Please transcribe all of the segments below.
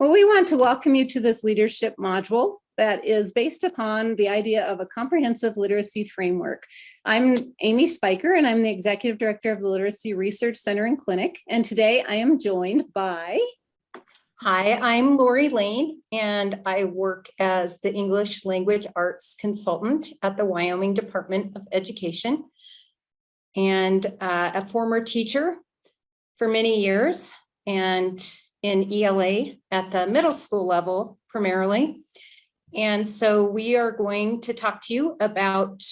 Well, we want to welcome you to this leadership module that is based upon the idea of a comprehensive literacy framework. I'm Amy Spiker, and I'm the Executive Director of the Literacy Research Center and Clinic. And today I am joined by... Hi, I'm Lori Lane, and I work as the English Language Arts Consultant at the Wyoming Department of Education, and a former teacher for many years, and in ELA at the middle school level primarily. And so we are going to talk to you about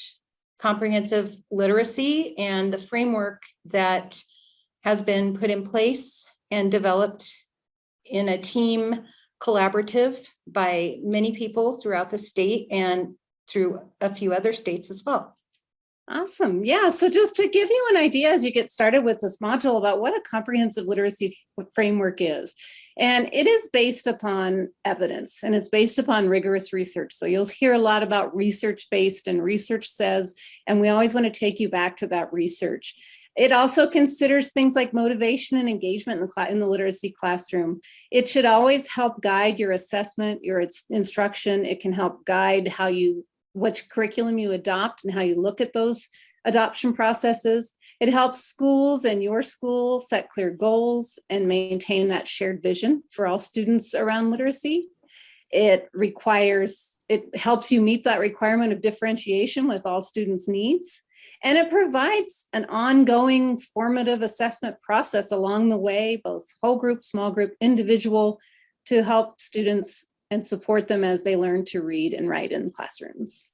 comprehensive literacy and the framework that has been put in place and developed in a team collaborative by many people throughout the state and through a few other states as well. Awesome. Yeah. So just to give you an idea as you get started with this module about what a comprehensive literacy framework is. And it is based upon evidence, and it's based upon rigorous research. So you'll hear a lot about research-based and research says, and we always want to take you back to that research. It also considers things like motivation and engagement in the literacy classroom. It should always help guide your assessment, your instruction. It can help guide which curriculum you adopt and how you look at those adoption processes. It helps schools and your school set clear goals and maintain that shared vision for all students around literacy. It helps you meet that requirement of differentiation with all students' needs. And it provides an ongoing formative assessment process along the way, both whole group, small group, individual, to help students and support them as they learn to read and write in classrooms.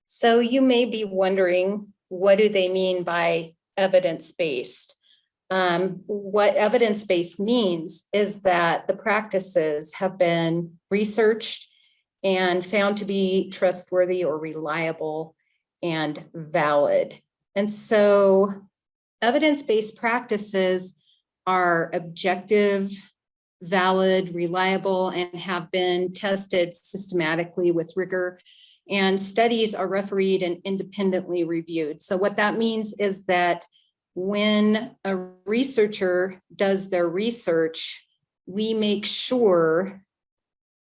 So you may be wondering, what do they mean by evidence-based? What evidence-based means is that the practices have been researched and found to be trustworthy or reliable and valid. And so evidence-based practices are objective, valid, reliable, and have been tested systematically with rigor, and studies are refereed and independently reviewed. So what that means is that when a researcher does their research, we make sure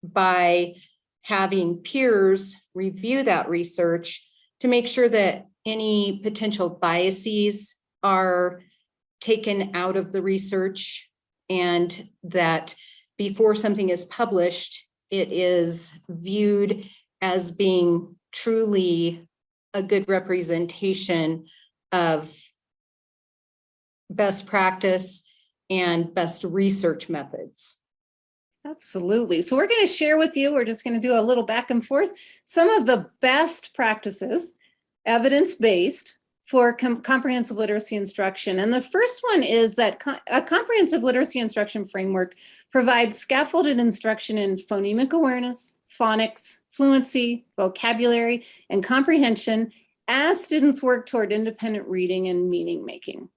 by having peers review that research to make sure that any potential biases are taken out of the research, and that before something is published, it is viewed as being truly a good representation of best practice and best research methods. Absolutely. So we're going to share with you, we're just going to do a little back and forth, some of the best practices, evidence-based, for comprehensive literacy instruction. And the first one is that a comprehensive literacy instruction framework provides scaffolded instruction in phonemic awareness, phonics, fluency, vocabulary, and comprehension as students work toward independent reading and meaning making.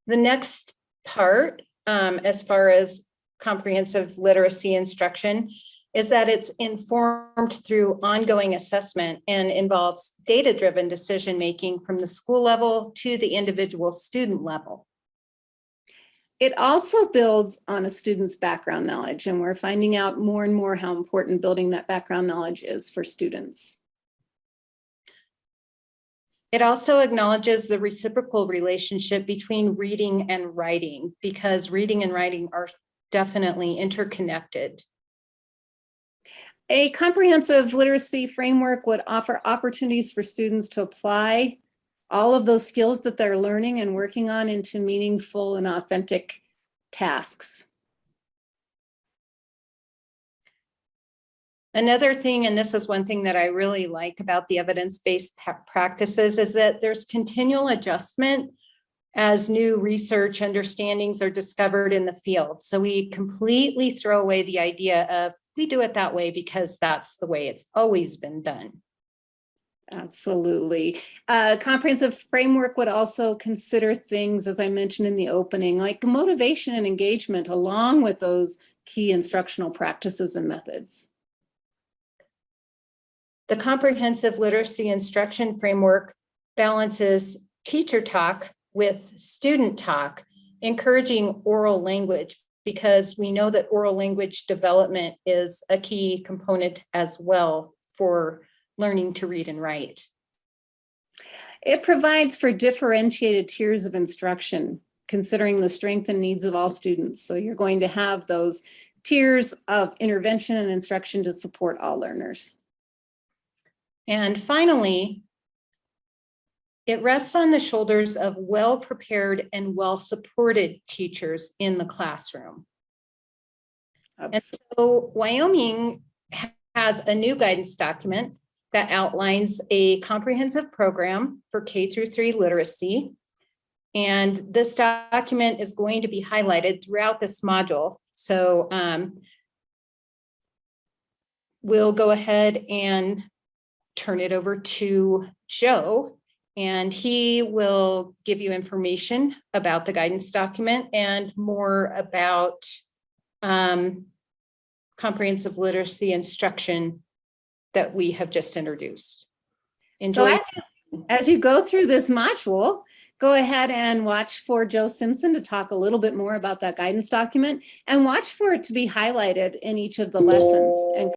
The next part, as far as comprehensive literacy instruction, is that it's informed through ongoing assessment and involves data-driven decision-making from the school level to the individual student level. It also builds on a student's background knowledge, and we're finding out more and more how important building that background knowledge is for students. It also acknowledges the reciprocal relationship between reading and writing, because reading and writing are definitely interconnected. A comprehensive literacy framework would offer opportunities for students to apply all of those skills that they're learning and working on into meaningful and authentic tasks. Another thing, and this is one thing that I really like about the evidence-based practices, is that there's continual adjustment as new research understandings are discovered in the field. So we completely throw away the idea of we do it that way because that's the way it's always been done. Absolutely. A comprehensive framework would also consider things, as I mentioned in the opening, like motivation and engagement, along with those key instructional practices and methods. The comprehensive literacy instruction framework balances teacher talk with student talk, encouraging oral language, because we know that oral language development is a key component as well for learning to read and write. It provides for differentiated tiers of instruction, considering the strength and needs of all students. So you're going to have those tiers of intervention and instruction to support all learners. And finally, it rests on the shoulders of well-prepared and well-supported teachers in the classroom. And so Wyoming has a new guidance document that outlines a comprehensive program for K through 3 literacy. And this document is going to be highlighted throughout this module. So we'll go ahead and turn it over to Joe, and he will give you information about the guidance document and more about comprehensive literacy instruction that we have just introduced. Enjoy. So as you go through this module, go ahead and watch for Joe Simpson to talk a little bit more about that guidance document, and watch for it to be highlighted in each of the lessons and